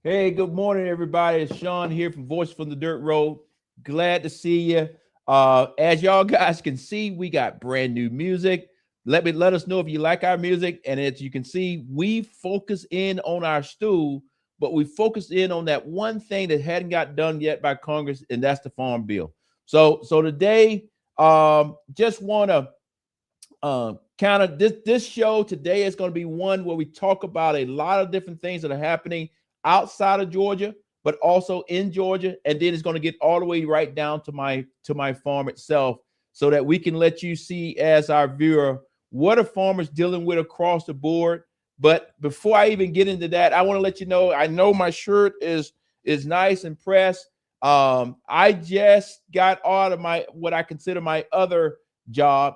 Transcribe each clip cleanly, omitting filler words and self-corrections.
Hey, good morning, everybody. It's Sean here from Voice from the Dirt Road. Glad to see you. As y'all guys can see, we got brand new music. Let us know if you like our music. And as you can see, we focus in on our stool, but we focus in on that one thing that hadn't got done yet by Congress, and that's the Farm Bill. So today, just want to kind of this show today is going to be one where we talk about a lot of different things that are happening outside of Georgia, but also in Georgia, and then it's going to get all the way right down to my farm itself, so that we can let you see as our viewer what are farmers dealing with across the board. But before I even get into that, I want to let you know I know my shirt is nice and pressed. I just got out of my what I consider my other job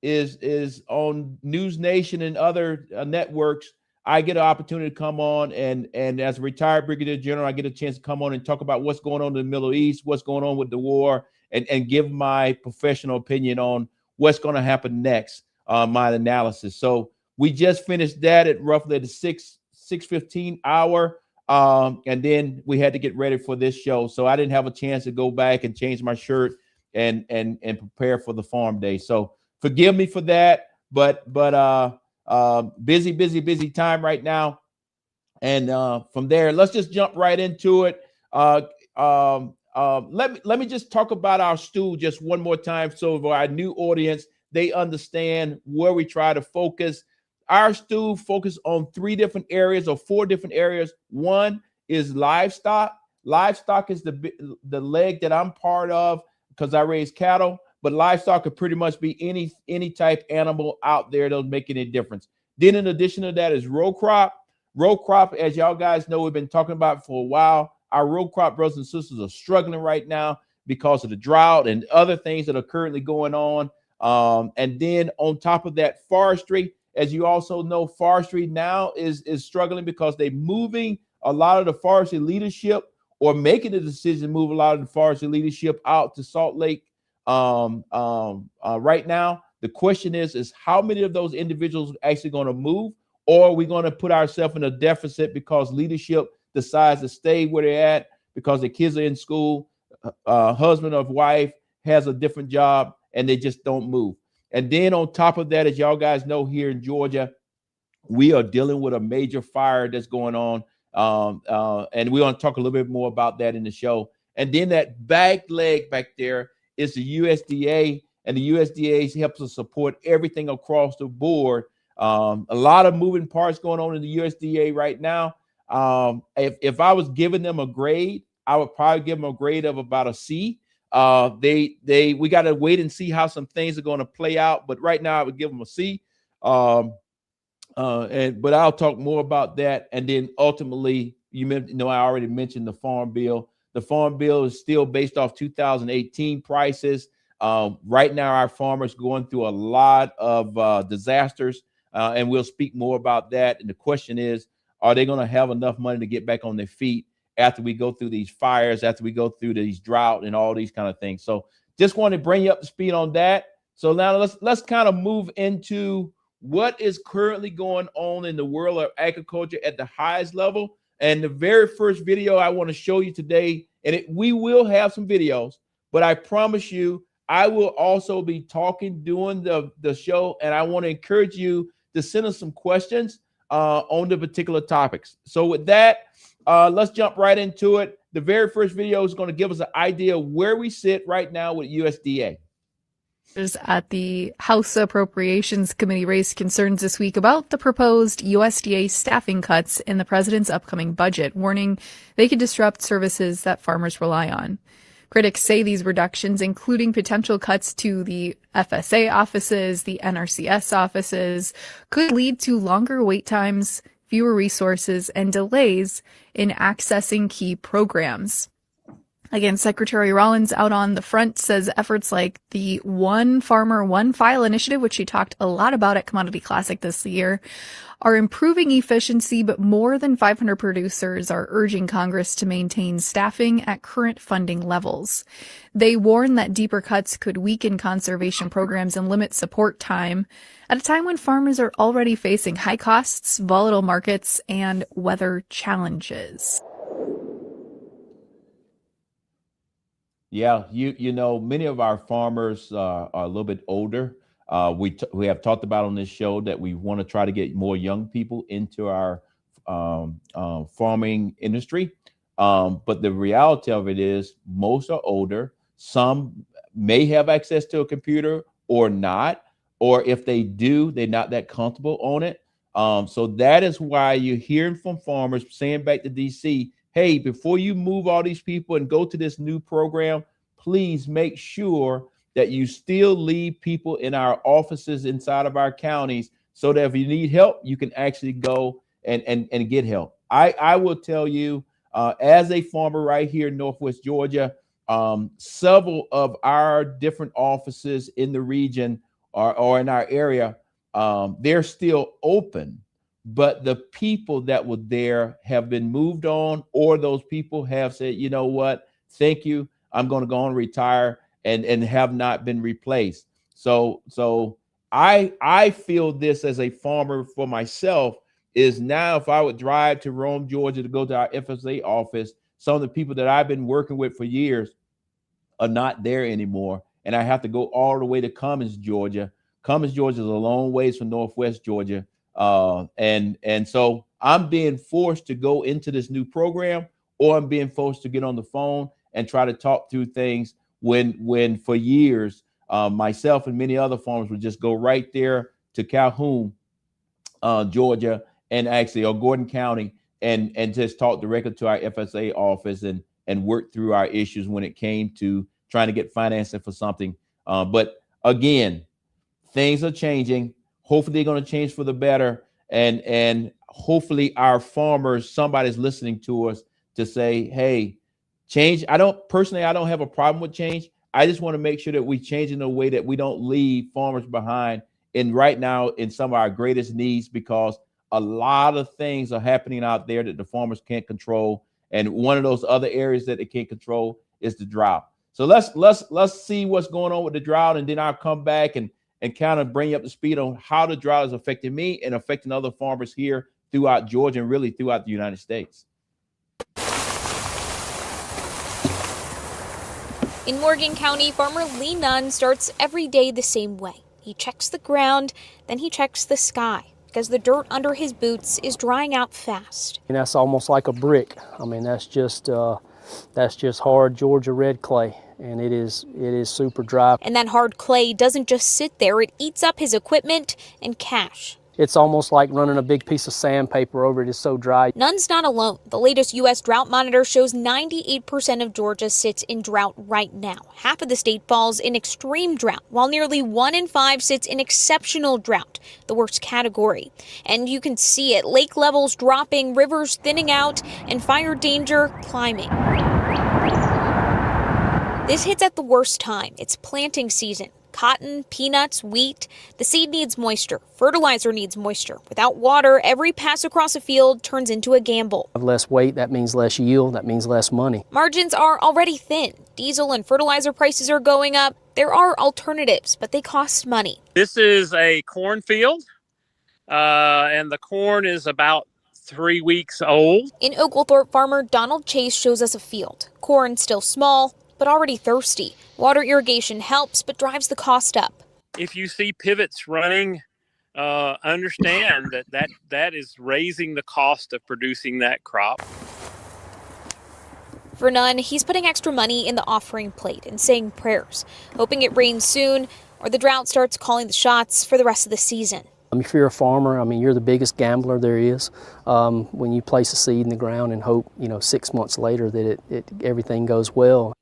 is on News Nation and other networks. I get an opportunity to come on, and as a retired brigadier general, I get a chance to come on and talk about what's going on in the Middle East, what's going on with the war, and give my professional opinion on what's going to happen next, my analysis. So we just finished that at roughly the 6:15 hour, and then we had to get ready for this show. So I didn't have a chance to go back and change my shirt and prepare for the farm day. So forgive me for that, but busy time right now. And from there, let's just jump right into it. Let me just talk about our stool just one more time, so for our new audience, they understand where we try to focus. Our stool focus on three different areas or four different areas. One is livestock. Livestock is the leg that I'm part of because I raise cattle. But livestock could pretty much be any type animal out there that'll make any difference. Then in addition to that is row crop. Row crop, as y'all guys know, we've been talking about for a while. Our row crop brothers and sisters are struggling right now because of the drought and other things that are currently going on. And then on top of that, forestry. As you also know, forestry now is struggling because they're moving a lot of the forestry leadership, or making the decision to move a lot of the forestry leadership out to Salt Lake. Right now, the question is how many of those individuals are actually going to move, or are we going to put ourselves in a deficit because leadership decides to stay where they're at because the kids are in school, husband or wife has a different job, and they just don't move. And then on top of that, as y'all guys know, here in Georgia, we are dealing with a major fire that's going on. And we're going to talk a little bit more about that in the show. And then that back leg back there is the USDA, and the USDA helps us support everything across the board. A lot of moving parts going on in the USDA right now. If I was giving them a grade, I would probably give them a grade of about a C. We got to wait and see how some things are going to play out. But right now, I would give them a C. But I'll talk more about that. And then ultimately, I already mentioned the Farm Bill. The Farm Bill is still based off 2018 prices. Right now, our farmers going through a lot of disasters, and we'll speak more about that. And the question is, are they going to have enough money to get back on their feet after we go through these fires, after we go through these drought and all these kind of things? So just want to bring you up to speed on that. So now let's kind of move into what is currently going on in the world of agriculture at the highest level. And the very first video I want to show you today, and we will have some videos, but I promise you, I will also be talking during the show, and I want to encourage you to send us some questions on the particular topics. So with that, let's jump right into it. The very first video is going to give us an idea of where we sit right now with USDA. At the House Appropriations Committee raised concerns this week about the proposed USDA staffing cuts in the president's upcoming budget, warning they could disrupt services that farmers rely on. Critics say these reductions, including potential cuts to the FSA offices, the NRCS offices, could lead to longer wait times, fewer resources, and delays in accessing key programs. Again, Secretary Rollins out on the front says efforts like the One Farmer, One File initiative, which she talked a lot about at Commodity Classic this year, are improving efficiency, but more than 500 producers are urging Congress to maintain staffing at current funding levels. They warn that deeper cuts could weaken conservation programs and limit support time at a time when farmers are already facing high costs, volatile markets, and weather challenges. Yeah, you know, many of our farmers are a little bit older. We have talked about on this show that we want to try to get more young people into our farming industry. But the reality of it is most are older. Some may have access to a computer or not, or if they do, they're not that comfortable on it. So that is why you're hearing from farmers saying back to DC, hey, before you move all these people and go to this new program, please make sure that you still leave people in our offices inside of our counties so that if you need help, you can actually go and get help. I will tell you, as a farmer right here in Northwest Georgia, several of our different offices in the region or in our area, they're still open. But the people that were there have been moved on, or those people have said, you know what, thank you, I'm going to go and retire, and have not been replaced. So I feel this as a farmer for myself is now if I would drive to Rome, Georgia to go to our FSA office, some of the people that I've been working with for years are not there anymore. And I have to go all the way to Cummins, Georgia. Cummins, Georgia is a long ways from Northwest Georgia. And so I'm being forced to go into this new program, or I'm being forced to get on the phone and try to talk through things when for years, myself and many other farmers would just go right there to Calhoun, Georgia, and actually, or Gordon County, and just talk directly to our FSA office and work through our issues when it came to trying to get financing for something. But again, things are changing. Hopefully they're going to change for the better. And hopefully our farmers, somebody's listening to us to say, hey, change. I don't have a problem with change. I just want to make sure that we change in a way that we don't leave farmers behind in right now in some of our greatest needs, because a lot of things are happening out there that the farmers can't control. And one of those other areas that they can't control is the drought. So let's see what's going on with the drought, and then I'll come back and kind of bring you up to speed on how the drought is affecting me and affecting other farmers here throughout Georgia and really throughout the United States. In Morgan County, farmer Lee Nunn starts every day the same way. He checks the ground, then he checks the sky, because the dirt under his boots is drying out fast. And that's almost like a brick. I mean, that's just hard Georgia red clay, and it is super dry. And that hard clay doesn't just sit there, it eats up his equipment and cash. It's almost like running a big piece of sandpaper over it. It's so dry. Nunn's not alone. The latest U.S. drought monitor shows 98% of Georgia sits in drought right now. Half of the state falls in extreme drought, while nearly 1 in 5 sits in exceptional drought, the worst category. And you can see it, lake levels dropping, rivers thinning out, and fire danger climbing. This hits at the worst time. It's planting season. Cotton, peanuts, wheat. The seed needs moisture. Fertilizer needs moisture. Without water, every pass across a field turns into a gamble. Less weight, that means less yield, that means less money. Margins are already thin. Diesel and fertilizer prices are going up. There are alternatives, but they cost money. This is a cornfield, and the corn is about 3 weeks old. In Oglethorpe, farmer Donald Chase shows us a field. Corn still small, but already thirsty. Water irrigation helps, but drives the cost up. If you see pivots running, understand that is raising the cost of producing that crop. For Nunn, he's putting extra money in the offering plate and saying prayers, hoping it rains soon or the drought starts calling the shots for the rest of the season. If you're a farmer, I mean, you're the biggest gambler there is. When you place a seed in the ground and hope, 6 months later that everything goes well.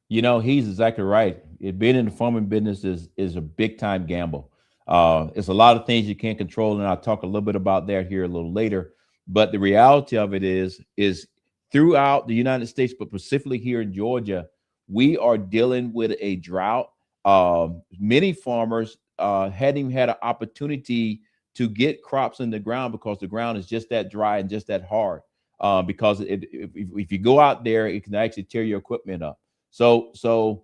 He's exactly right. Being in the farming business is a big time gamble. It's a lot of things you can't control, and I'll talk a little bit about that here a little later. But the reality of it is throughout the United States, but specifically here in Georgia, we are dealing with a drought. Many farmers hadn't even had an opportunity to get crops in the ground because the ground is just that dry and just that hard. Because if you go out there, it can actually tear your equipment up. So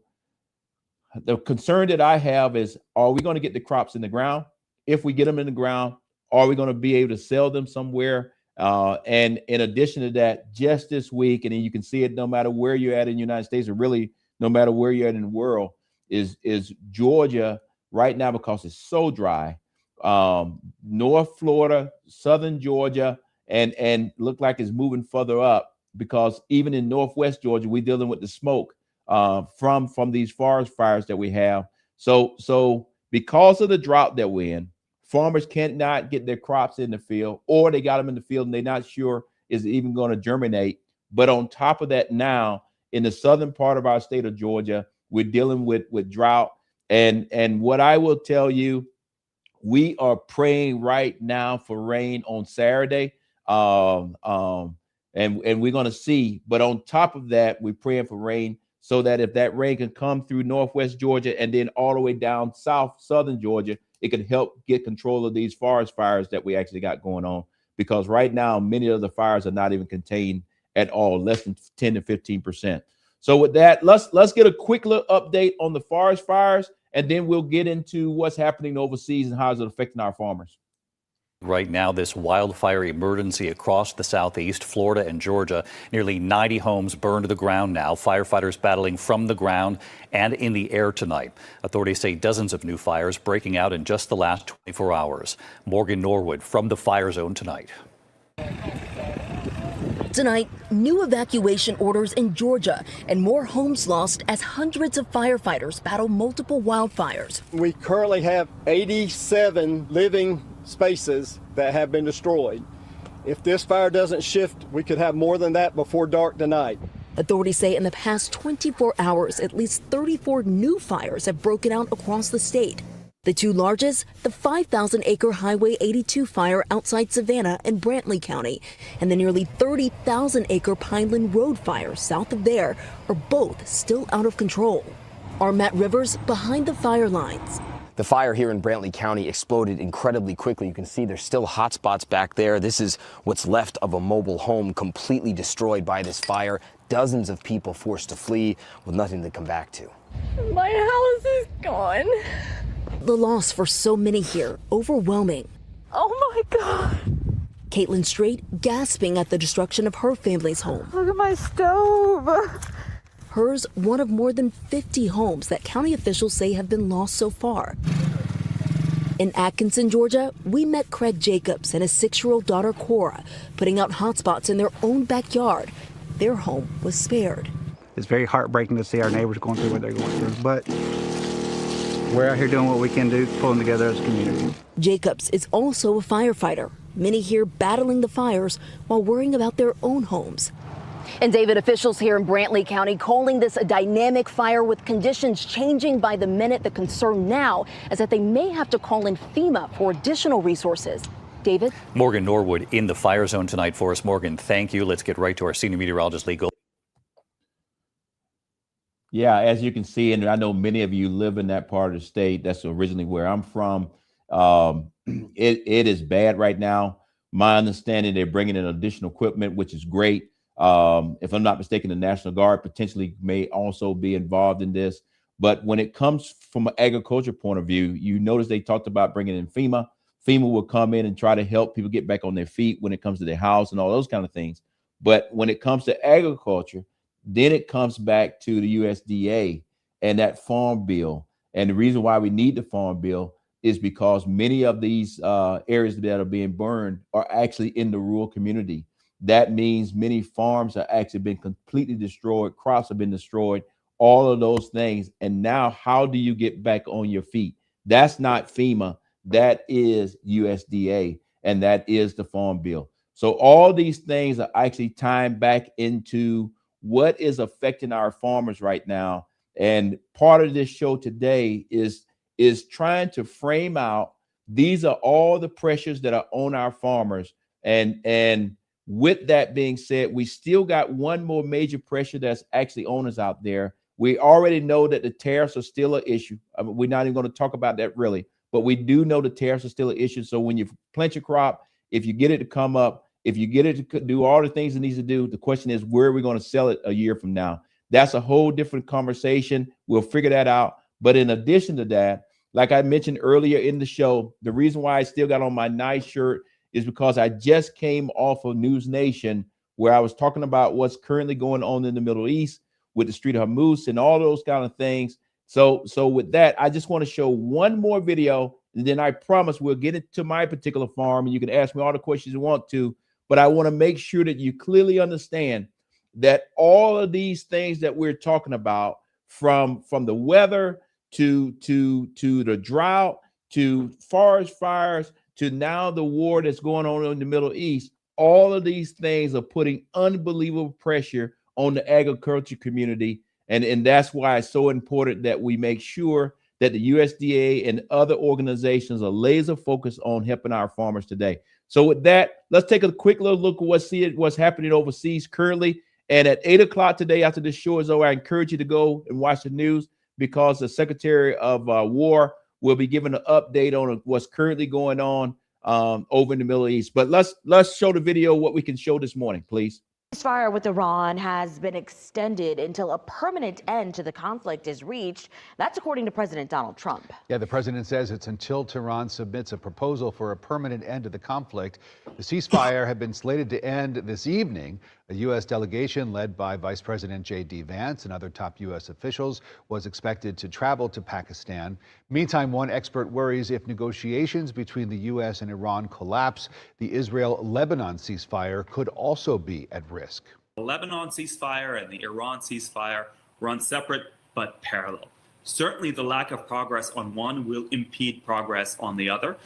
the concern that I have is, are we going to get the crops in the ground? If we get them in the ground, are we going to be able to sell them somewhere? And in addition to that, just this week, and then you can see it no matter where you're at in the United States, or really no matter where you're at in the world, is Georgia right now, because it's so dry, North Florida, Southern Georgia, and look like it's moving further up, because even in Northwest Georgia, we're dealing with the smoke from these forest fires that we have. So because of the drought that we're in, farmers cannot get their crops in the field, or they got them in the field and they're not sure is it even going to germinate. But on top of that, now in the southern part of our state of Georgia, we're dealing with drought. And what I will tell you, we are praying right now for rain on Saturday. And we're going to see. But on top of that, we're praying for rain, so that if that rain can come through Northwest Georgia and then all the way down southern Georgia, it could help get control of these forest fires that we actually got going on. Because right now, many of the fires are not even contained at all, less than 10 to 15%. So with that, let's get a quick little update on the forest fires, and then we'll get into what's happening overseas and how is it affecting our farmers. Right now, this wildfire emergency across the southeast, Florida and Georgia. Nearly 90 homes burned to the ground now. Firefighters battling from the ground and in the air tonight. Authorities say dozens of new fires breaking out in just the last 24 hours. Morgan Norwood from the fire zone tonight. Tonight, new evacuation orders in Georgia and more homes lost as hundreds of firefighters battle multiple wildfires. We currently have 87 living spaces that have been destroyed. If this fire doesn't shift, we could have more than that before dark tonight. Authorities say in the past 24 hours, at least 34 new fires have broken out across the state. The two largest, the 5,000-acre Highway 82 fire outside Savannah in Brantley County, and the nearly 30,000-acre Pineland Road fire south of there, are both still out of control. Our Matt Rivers behind the fire lines. The fire here in Brantley County exploded incredibly quickly. You can see there's still hot spots back there. This is what's left of a mobile home completely destroyed by this fire. Dozens of people forced to flee with nothing to come back to. My house is gone. The loss for so many here, overwhelming. Oh my God. Caitlin Strait gasping at the destruction of her family's home. Look at my stove. Hers, one of more than 50 homes that county officials say have been lost so far. In Atkinson, Georgia, we met Craig Jacobs and his 6-year-old daughter, Cora, putting out hotspots in their own backyard. Their home was spared. It's very heartbreaking to see our neighbors going through what they're going through, but we're out here doing what we can do, pulling together as a community. Jacobs is also a firefighter. Many here battling the fires while worrying about their own homes. And David, officials here in Brantley County calling this a dynamic fire with conditions changing by the minute. The concern now is that they may have to call in FEMA for additional resources. David? Morgan Norwood in the fire zone tonight for us. Morgan, thank you. Let's get right to our senior meteorologist, Lee Gold. Yeah, as you can see, and I know many of you live in that part of the state. That's originally where I'm from. It is bad right now. My understanding, they're bringing in additional equipment, which is great. If I'm not mistaken, the National Guard potentially may also be involved in this. But when it comes from an agriculture point of view, you notice they talked about bringing in FEMA. FEMA will come in and try to help people get back on their feet when it comes to their house and all those kind of things. But when it comes to agriculture, then it comes back to the USDA and that farm bill. And the reason why we need the farm bill is because many of these areas that are being burned are actually in the rural community. That means many farms have actually been completely destroyed. Crops have been destroyed, all of those things. And now how do you get back on your feet? That's not FEMA. That is USDA, and that is the farm bill. So all these things are actually tying back into what is affecting our farmers right now. And part of this show today is trying to frame out, these are all the pressures that are on our farmers. And With that being said, we still got one more major pressure that's actually on us out there. We already know that the tariffs are still an issue. I mean, we're not even going to talk about that really, but we do know the tariffs are still an issue. So when you plant your crop, if you get it to come up, if you get it to do all the things it needs to do, the question is, where are we going to sell it a year from now? That's a whole different conversation. We'll figure that out. But in addition to that, like I mentioned earlier in the show, the reason why I still got on my nice shirt is because I just came off of News Nation, where I was talking about what's currently going on in the Middle East with the Strait of Hormuz and all those kind of things. So with that, I just want to show one more video, and then I promise we'll get into my particular farm, and you can ask me all the questions you want to. But I want to make sure that you clearly understand that all of these things that we're talking about, from the weather to the drought to forest fires to now the war that's going on in the Middle East, all of these things are putting unbelievable pressure on the agriculture community. And that's why it's so important that we make sure that the USDA and other organizations are laser focused on helping our farmers today. So with that, let's take a quick little look at what's happening overseas currently. And at 8 o'clock today, after this show is over, I encourage you to go and watch the news, because the Secretary of War will be giving an update on what's currently going on over in the Middle East. But let's show the video, what we can show this morning, please. Ceasefire with Iran has been extended until a permanent end to the conflict is reached. That's according to President Donald Trump. Yeah, the president says it's until Tehran submits a proposal for a permanent end to the conflict. The ceasefire had been slated to end this evening. A U.S. delegation led by Vice President J.D. Vance and other top U.S. officials was expected to travel to Pakistan. Meantime, one expert worries if negotiations between the U.S. and Iran collapse, the Israel-Lebanon ceasefire could also be at risk. The Lebanon ceasefire and the Iran ceasefire run separate but parallel. Certainly, the lack of progress on one will impede progress on the other.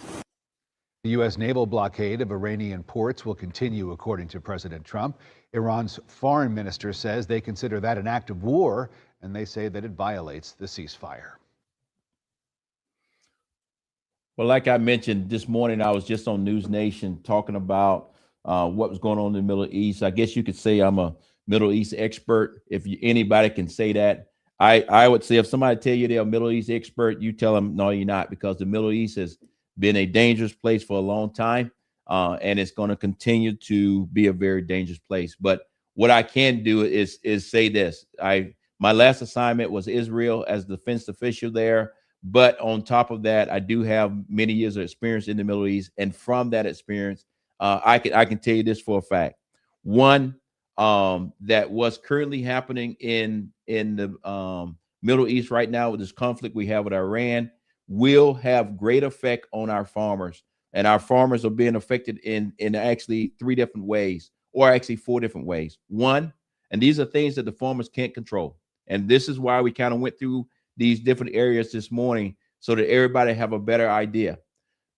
The U.S. naval blockade of Iranian ports will continue, according to President Trump. Iran's foreign minister says they consider that an act of war, and they say that it violates the ceasefire. Well, like I mentioned this morning, I was just on News Nation talking about what was going on in the Middle East. I guess you could say I'm a Middle East expert, if anybody can say that. I would say if somebody tell you they're a Middle East expert, you tell them, no, you're not, because the Middle East has been a dangerous place for a long time, and it's going to continue to be a very dangerous place. But what I can do is say this. My last assignment was Israel as defense official there. But on top of that, I do have many years of experience in the Middle East. And from that experience, I can tell you this for a fact. One, that what's currently happening in the Middle East right now with this conflict we have with Iran will have great effect on our farmers. And our farmers are being affected in actually 3 different ways, or actually 4 different ways. One, and these are things that the farmers can't control. And this is why we kind of went through these different areas this morning, so that everybody have a better idea.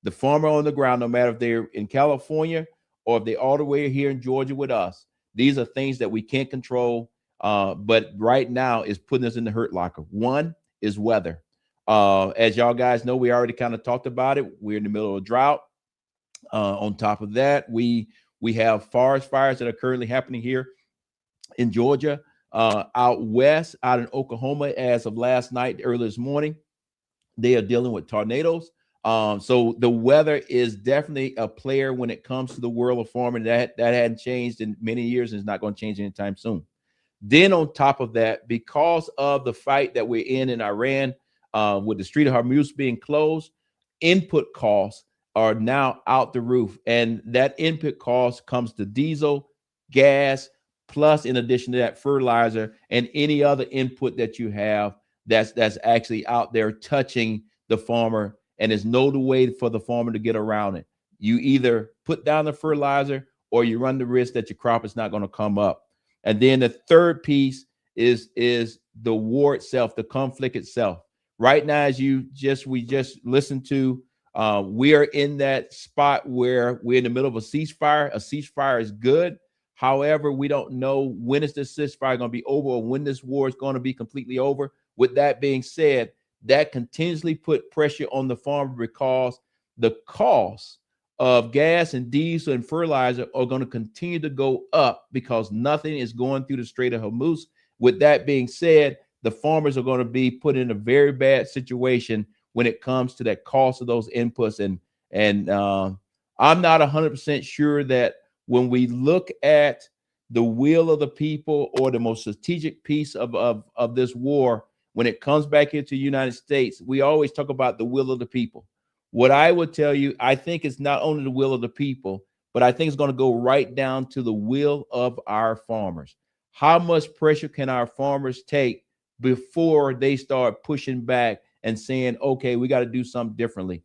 The farmer on the ground, no matter if they're in California or if they're all the way here in Georgia with us, these are things that we can't control, but right now is putting us in the hurt locker. One is weather. As y'all guys know, we already kind of talked about it. We're in the middle of a drought. On top of that, we have forest fires that are currently happening here in Georgia, out west, out in Oklahoma. As of last night, early this morning, they are dealing with tornadoes. So the weather is definitely a player when it comes to the world of farming. That hadn't changed in many years and is not going to change anytime soon. Then on top of that, because of the fight that we're in Iran, with the Strait of Hormuz being closed, input costs are now out the roof. And that input cost comes to diesel, gas, plus in addition to that, fertilizer and any other input that you have that's actually out there touching the farmer. And there's no way for the farmer to get around it. You either put down the fertilizer or you run the risk that your crop is not going to come up. And then the third piece is the war itself, the conflict itself. Right now, as we just listened to, we are in that spot where we're in the middle of a ceasefire. A ceasefire is good. However, we don't know when is this ceasefire going to be over or when this war is going to be completely over. With that being said, that continuously put pressure on the farmer because the cost of gas and diesel and fertilizer are going to continue to go up because nothing is going through the Strait of Hormuz. With that being said, the farmers are going to be put in a very bad situation when it comes to that cost of those inputs. And I'm not 100% sure that when we look at the will of the people or the most strategic piece of this war, when it comes back into the United States, we always talk about the will of the people. What I would tell you, I think it's not only the will of the people, but I think it's going to go right down to the will of our farmers. How much pressure can our farmers take before they start pushing back and saying, okay, we got to do something differently?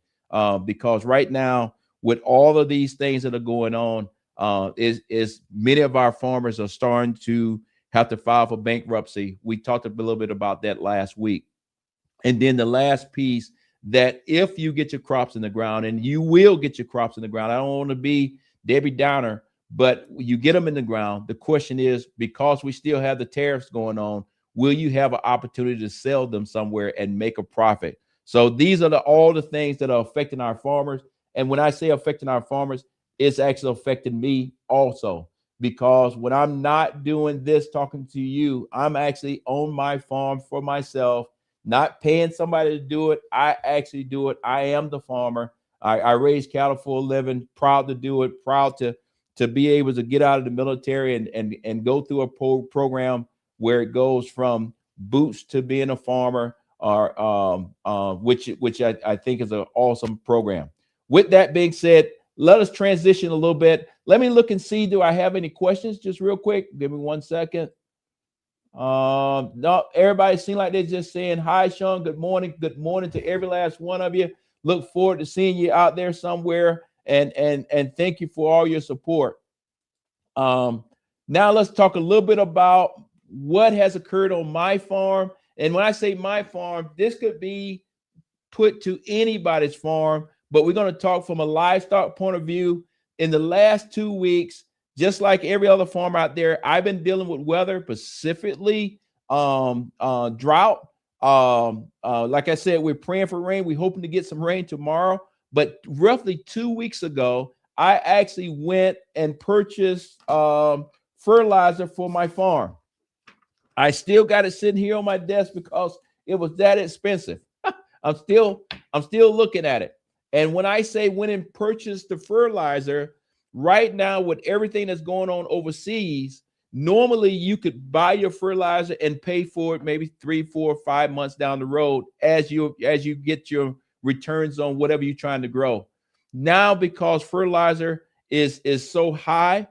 Because right now, with all of these things that are going on, is many of our farmers are starting to have to file for bankruptcy. We talked a little bit about that last week. And then the last piece, that if you get your crops in the ground, and you will get your crops in the ground, I don't want to be Debbie Downer, but you get them in the ground. The question is, because we still have the tariffs going on, will you have an opportunity to sell them somewhere and make a profit? So these are all the things that are affecting our farmers. And when I say affecting our farmers, it's actually affecting me also, because when I'm not doing this, talking to you, I'm actually on my farm for myself, not paying somebody to do it. I actually do it. I am the farmer. I raise cattle for a living, proud to do it, proud to be able to get out of the military and go through a program where it goes from boots to being a farmer, or which I think is an awesome program. With that being said, let us transition a little bit. Let me look and see, do I have any questions? Just real quick. Give me 1 second. No, everybody seems like they're just saying hi, Sean. Good morning. Good morning to every last one of you. Look forward to seeing you out there somewhere. And thank you for all your support. Now let's talk a little bit about what has occurred on my farm. And when I say my farm, this could be put to anybody's farm, but we're going to talk from a livestock point of view. In the last 2 weeks, just like every other farmer out there, I've been dealing with weather, specifically drought. Like I said, we're praying for rain. We're hoping to get some rain tomorrow. But roughly 2 weeks ago, I actually went and purchased fertilizer for my farm. I still got it sitting here on my desk because it was that expensive. I'm still looking at it. And when I say went and purchased the fertilizer, right now with everything that's going on overseas, normally you could buy your fertilizer and pay for it maybe 3, 4, 5 months down the road as you get your returns on whatever you're trying to grow. Now, because fertilizer is so high,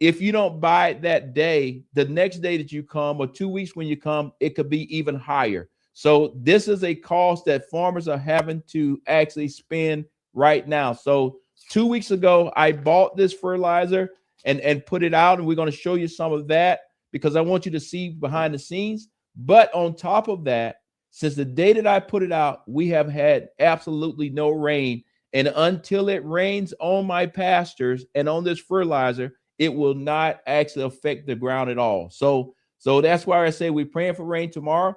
if you don't buy it that day, the next day that you come, or 2 weeks when you come, it could be even higher. So this is a cost that farmers are having to actually spend right now. So 2 weeks ago, I bought this fertilizer and put it out, and we're going to show you some of that because I want you to see behind the scenes. But on top of that, since the day that I put it out, we have had absolutely no rain. And until it rains on my pastures and on this fertilizer, it will not actually affect the ground at all. So that's why I say we're praying for rain tomorrow.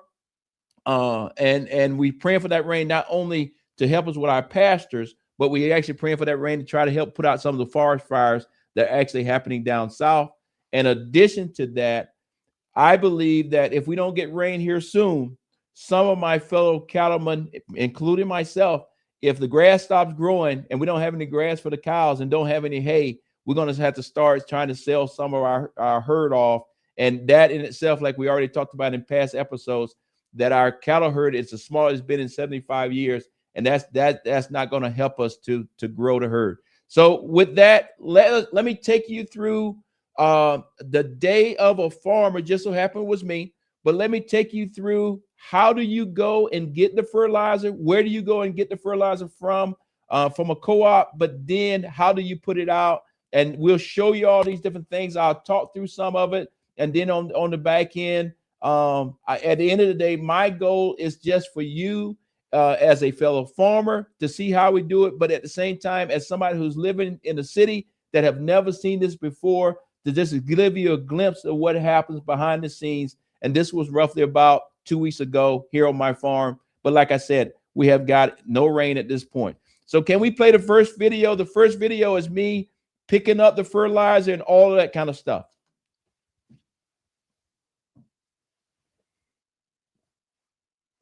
And we praying for that rain not only to help us with our pastures, but we actually praying for that rain to try to help put out some of the forest fires that are actually happening down south. In addition to that, I believe that if we don't get rain here soon, some of my fellow cattlemen, including myself, if the grass stops growing and we don't have any grass for the cows and don't have any hay, we're going to have to start trying to sell some of our herd off. And that in itself, like we already talked about in past episodes, that our cattle herd is the smallest it's been in 75 years. And that's not going to help us to grow the herd. So with that, let me take you through the day of a farmer. Just so happened it was me, but let me take you through how do you go and get the fertilizer? Where do you go and get the fertilizer from a co-op? But then how do you put it out? And we'll show you all these different things. I'll talk through some of it. And then on the back end, at the end of the day, my goal is just for you as a fellow farmer to see how we do it. But at the same time, as somebody who's living in the city that have never seen this before, to just give you a glimpse of what happens behind the scenes. And this was roughly about 2 weeks ago here on my farm. But like I said, we have got no rain at this point. So can we play the first video? The first video is me picking up the fertilizer and all of that kind of stuff.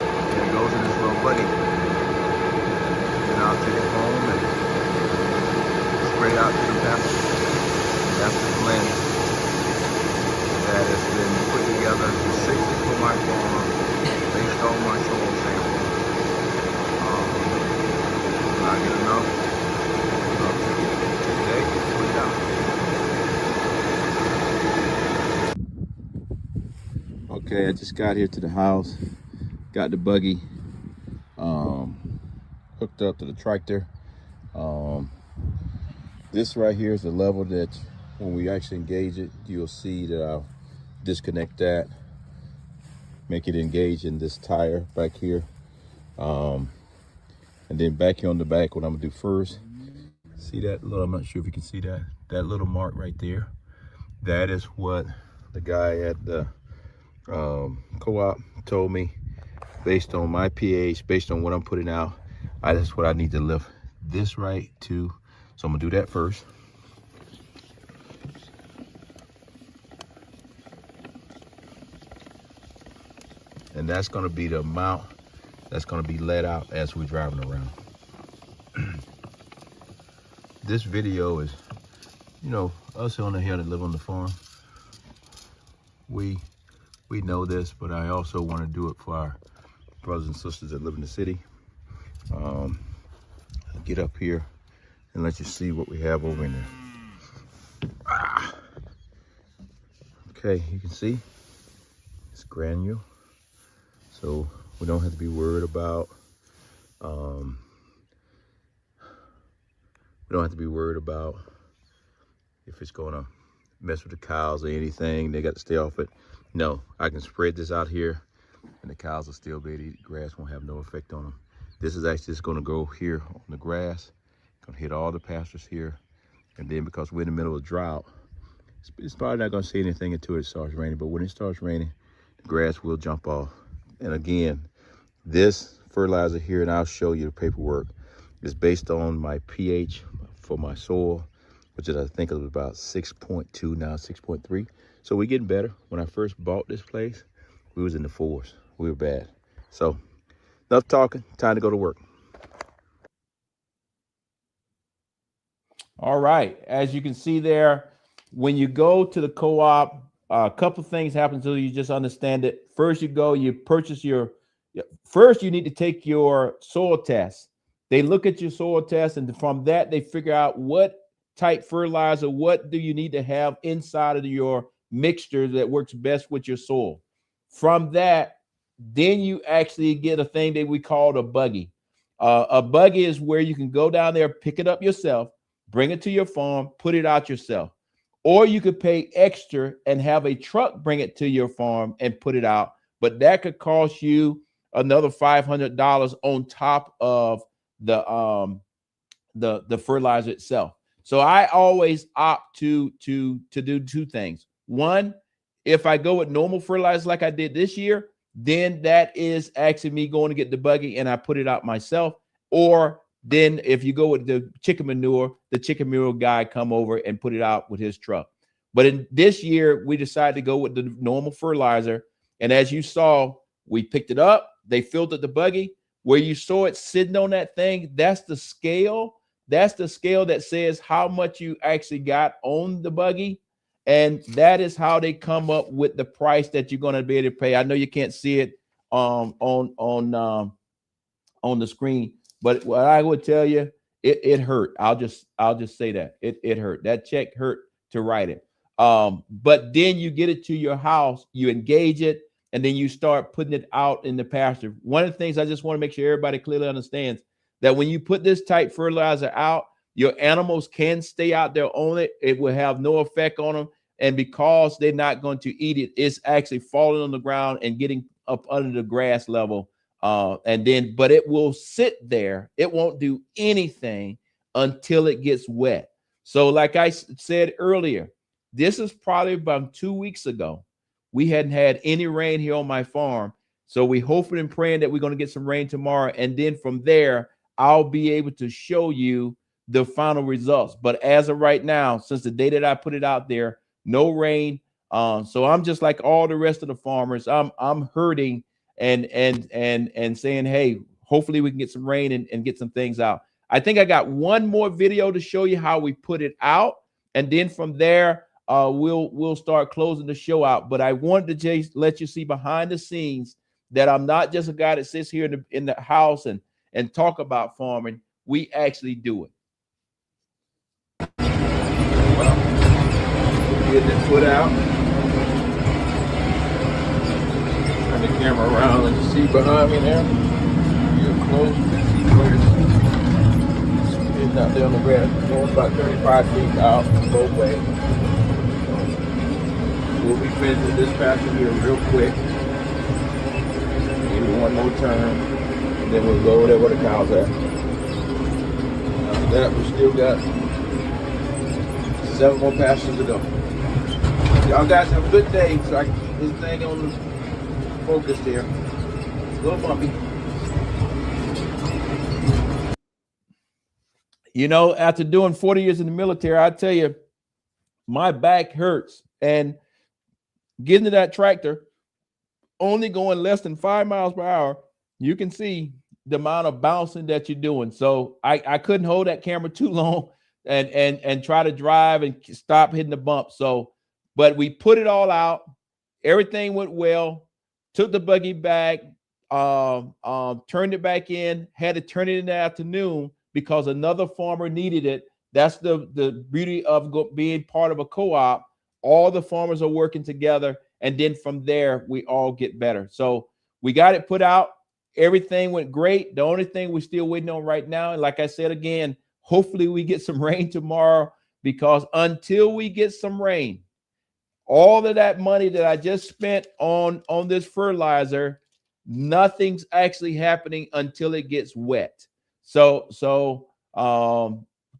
There it goes in this little buggy. And I'll take it home and spray out to the pasture. That's the blend that has been put together specifically for my farm based on my soil sample. When I get enough, I'll take it today and put it out. Okay, I just got here to the house, got the buggy hooked up to the tractor. This right here is the level that when we actually engage it, you'll see that I'll disconnect that, make it engage in this tire back here. And then back here on the back, what I'm gonna do first, see that little, I'm not sure if you can see that little mark right there. That is what the guy at the co-op told me, based on my pH, based on what I'm putting out, that's what I need to lift this right to. So I'm gonna do that first. And that's gonna be the amount that's gonna be let out as we're driving around. This video is, you know, us on the hill that live on the farm, we know this, but I also want to do it for our brothers and sisters that live in the city. I'll get up here and let you see what we have over in there. Okay, you can see it's granule, so we don't have to be worried about if it's gonna mess with the cows or anything. They got to stay off it. No, I can spread this out here and the cows will still be able to eat. The grass won't have no effect on them. This is actually just gonna go here on the grass, gonna hit all the pastures here. And then because we're in the middle of drought, it's probably not gonna see anything until it starts raining, but when it starts raining, the grass will jump off. And again, this fertilizer here, and I'll show you the paperwork, is based on my pH for my soil, which is, I think it was about 6.2, now 6.3. So we're getting better. When I first bought this place, we was in the 4s. We were bad. So enough talking, time to go to work. All right, as you can see there, when you go to the co-op, a couple things happen so you just understand it. First, you go, you purchase first you need to take your soil test. They look at your soil test, and from that, they figure out what type fertilizer, what do you need to have inside of your mixture that works best with your soil. From that, then you actually get a thing that we call a buggy. A buggy is where you can go down there, pick it up yourself, bring it to your farm, put it out yourself. Or you could pay extra and have a truck bring it to your farm and put it out. But that could cost you another $500 on top of the fertilizer itself. So I always opt to do two things. One, if I go with normal fertilizer like I did this year, then that is actually me going to get the buggy and I put it out myself. Or then if you go with the chicken manure guy come over and put it out with his truck. But in this year, we decided to go with the normal fertilizer. And as you saw, we picked it up. They filled up the buggy. Where you saw it sitting on that thing, that's the scale. That's the scale that says how much you actually got on the buggy. And that is how they come up with the price that you're going to be able to pay. I know you can't see it on the screen, but what I would tell you, it hurt. I'll just say that it hurt. That check hurt to write it. But then you get it to your house, you engage it, and then you start putting it out in the pasture. One of the things I just want to make sure everybody clearly understands that when you put this type fertilizer out, your animals can stay out there on it. It will have no effect on them. And because they're not going to eat it, it's actually falling on the ground and getting up under the grass level. But it will sit there. It won't do anything until it gets wet. So like I said earlier, this is probably about 2 weeks ago. We hadn't had any rain here on my farm. So we hoping and praying that we're going to get some rain tomorrow. And then from there, I'll be able to show you the final results. But as of right now, since the day that I put it out there, no rain. So I'm just like all the rest of the farmers. I'm hurting and saying, hey, hopefully we can get some rain and get some things out. I think I got one more video to show you how we put it out, and then from there we'll start closing the show out. But I wanted to just let you see behind the scenes that I'm not just a guy that sits here in the house and talk about farming. We actually do it. Well, get the foot out. Turn the camera around and you see behind me there. You're close to see where it's out there on the ground. Going about 35 feet out both ways. We'll be finishing this pasture here real quick. Maybe one more turn, and then we'll go over there where the cows at. After that, we still got 7 more pastures to go. Y'all guys have a good day, so I can keep this thing on the focus here. It's a little bumpy. You know, after doing 40 years in the military, I tell you, my back hurts. And getting to that tractor, only going less than 5 miles per hour, you can see the amount of bouncing that you're doing. So I couldn't hold that camera too long and try to drive and stop hitting the bump. So, but we put it all out. Everything went well. Took the buggy back, turned it back in, had to turn it in the afternoon because another farmer needed it. That's the beauty of being part of a co-op. All the farmers are working together, and then from there, we all get better. So we got it put out. Everything went great. The only thing we're still waiting on right now, and like I said again, hopefully we get some rain tomorrow, because until we get some rain, all of that money that I just spent on this fertilizer, nothing's actually happening until it gets wet. So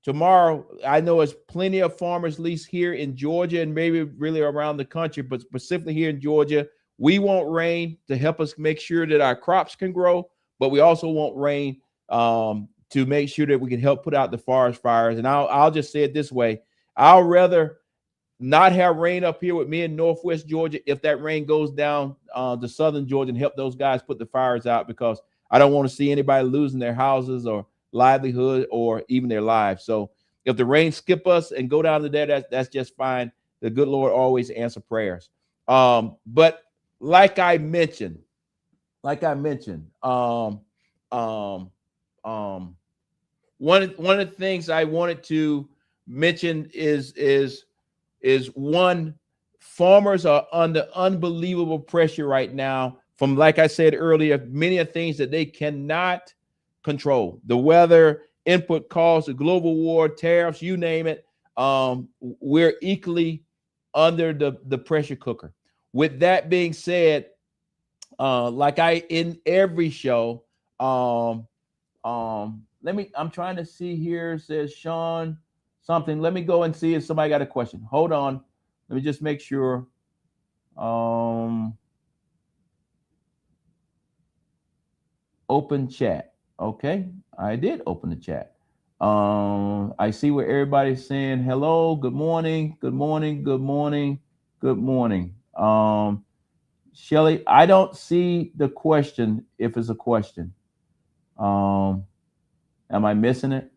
tomorrow, I know there's plenty of farmers, at least here in Georgia and maybe really around the country, but specifically here in Georgia, we want rain to help us make sure that our crops can grow, but we also want rain to make sure that we can help put out the forest fires. And I'll just say it this way. I'll rather not have rain up here with me in Northwest Georgia if that rain goes down to Southern Georgia and help those guys put the fires out, because I don't want to see anybody losing their houses or livelihood or even their lives. So if the rain skip us and go down to there, that's just fine. The good Lord always answer prayers. But like I mentioned, one of the things I wanted to mention is one, farmers are under unbelievable pressure right now from, like I said earlier, many of things that they cannot control. The weather, input costs, the global war, tariffs, you name it. We're equally under the pressure cooker. With that being said, like in every show, I'm trying to see here, says Sean something. Let me go and see if somebody got a question. Hold on. Let me just make sure. Open chat. Okay, I did open the chat. I see where everybody's saying hello, good morning, good morning, good morning, good morning. Shelly, I don't see the question, if it's a question. Am I missing it?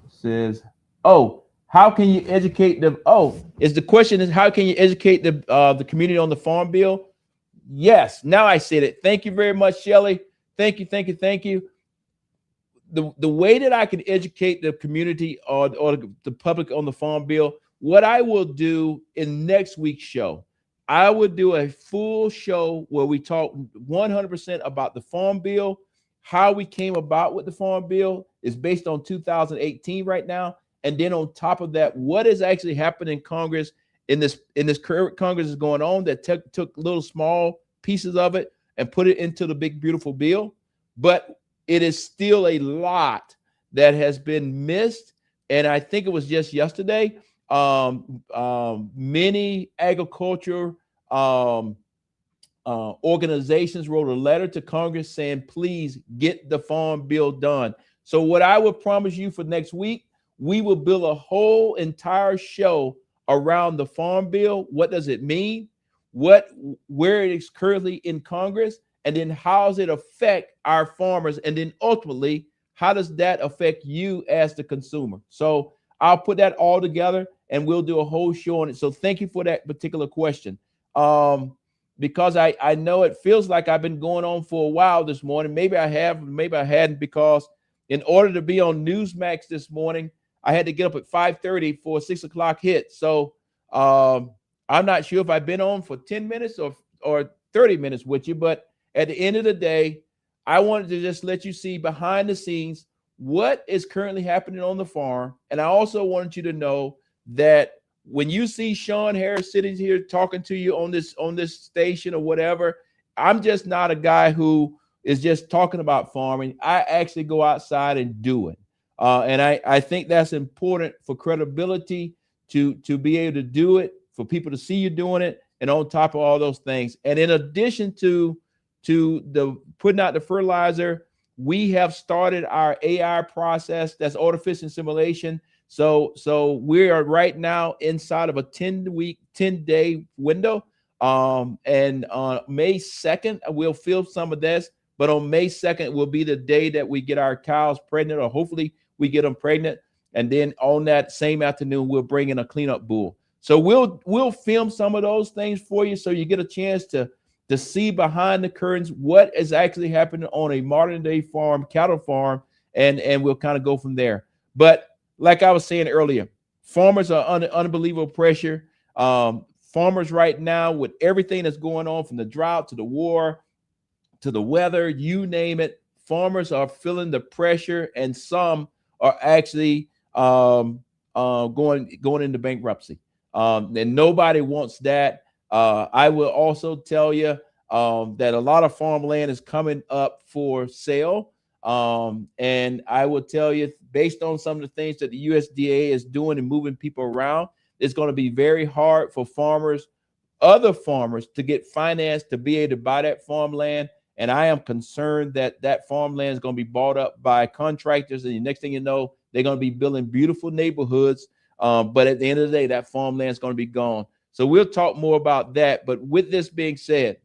It says, oh, how can you educate is the question is how can you educate the community on the farm bill? Yes, now I said it. Thank you very much, Shelly. Thank you, thank you, thank you. The way that I can educate the community or the public on the farm bill, what I will do in next week's show, I would do a full show where we talk 100% about the farm bill. How we came about with the farm bill is based on 2018 right now. And then on top of that, what is actually happening in Congress in this current Congress is going on that took little small pieces of it and put it into the big, beautiful bill. But it is still a lot that has been missed. And I think it was just yesterday, many agriculture organizations wrote a letter to Congress saying, please get the farm bill done. So what I will promise you for next week, we will build a whole entire show around the farm bill. What does it mean? Where it is currently in Congress, and then how does it affect our farmers? And then ultimately, how does that affect you as the consumer? So I'll put that all together and we'll do a whole show on it. So thank you for that particular question. Because I know it feels like I've been going on for a while this morning. Maybe I have, maybe I hadn't, because in order to be on Newsmax this morning, I had to get up at 5:30 for a 6 o'clock hit. So I'm not sure if I've been on for 10 minutes or 30 minutes with you, but at the end of the day, I wanted to just let you see behind the scenes what is currently happening on the farm. And I also wanted you to know that when you see Sean Harris sitting here talking to you on this station or whatever, I'm just not a guy who is just talking about farming. I actually go outside and do it. And I think that's important for credibility to be able to do it, for people to see you doing it, and on top of all those things. And in addition to the putting out the fertilizer, we have started our AI process, that's artificial insemination. So we are right now inside of a 10-day window. And on May 2nd, we'll film some of this, but on May 2nd will be the day that we get our cows pregnant, or hopefully we get them pregnant. And then on that same afternoon, we'll bring in a cleanup bull. So we'll film some of those things for you, so you get a chance to see behind the curtains what is actually happening on a modern day farm, cattle farm, and we'll kind of go from there. But like I was saying earlier, farmers are under unbelievable pressure. Farmers right now, with everything that's going on, from the drought to the war to the weather, you name it, farmers are feeling the pressure, and some are actually going into bankruptcy. And nobody wants that. I will also tell you that a lot of farmland is coming up for sale. And I will tell you, based on some of the things that the USDA is doing and moving people around, it's going to be very hard for farmers, other farmers, to get financed to be able to buy that farmland. And I am concerned that that farmland is going to be bought up by contractors. And the next thing you know, they're going to be building beautiful neighborhoods. But at the end of the day, that farmland is going to be gone. So we'll talk more about that. But with this being said,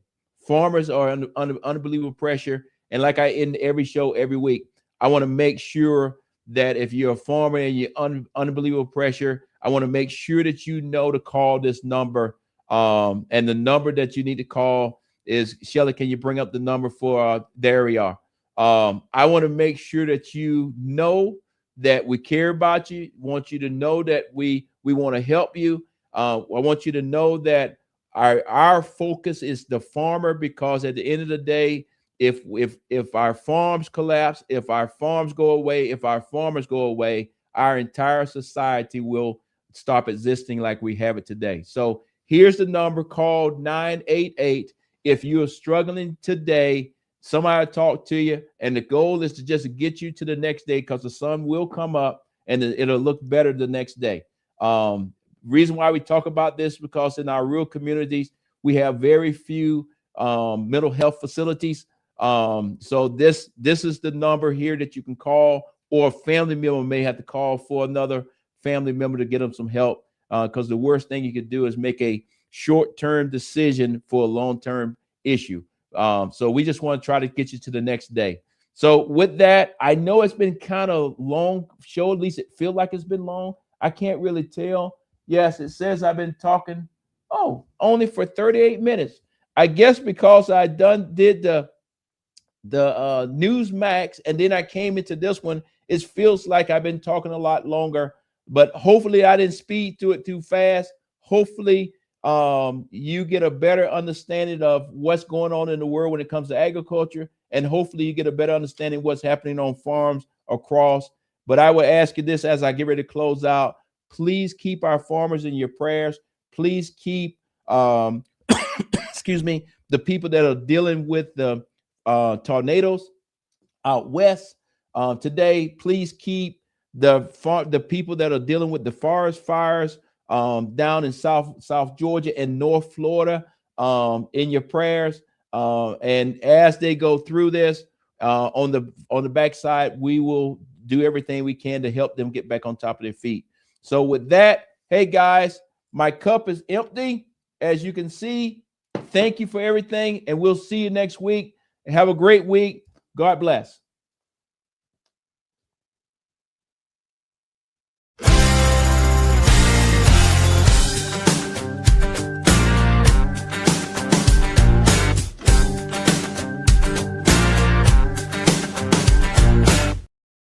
farmers are under unbelievable pressure. And like I end every show every week, I want to make sure that if you're a farmer and you're under unbelievable pressure, I want to make sure that you know to call this number. And the number that you need to call is, Shelly, can you bring up the number for, there we are. I want to make sure that you know that we care about you. Want you to know that we want to help you. I want you to know that our focus is the farmer, because at the end of the day, if our farms collapse, if our farms go away, if our farmers go away, our entire society will stop existing like we have it today. So here's the number, called 988. If you're struggling today, somebody will talk to you, and the goal is to just get you to the next day, because the sun will come up and it'll look better the next day. Reason why we talk about this, because in our rural communities, we have very few mental health facilities. So this is the number here that you can call, or a family member may have to call for another family member to get them some help, because the worst thing you could do is make a short-term decision for a long-term issue. So we just want to try to get you to the next day. So with that, I know it's been kind of long show, at least it feels like it's been long. I can't really tell. Yes, it says I've been talking, only for 38 minutes. I guess because I did the Newsmax, and then I came into this one, it feels like I've been talking a lot longer, but hopefully I didn't speed through it too fast. Hopefully you get a better understanding of what's going on in the world when it comes to agriculture, and hopefully you get a better understanding of what's happening on farms across. But I would ask you this as I get ready to close out: please keep our farmers in your prayers. Please keep excuse me, the people that are dealing with the tornadoes out west today. Please keep the people that are dealing with the forest fires down in South Georgia and North Florida in your prayers. And as they go through this, on the backside, we will do everything we can to help them get back on top of their feet. So with that, hey guys, my cup is empty. As you can see, thank you for everything, and we'll see you next week. And have a great week. God bless.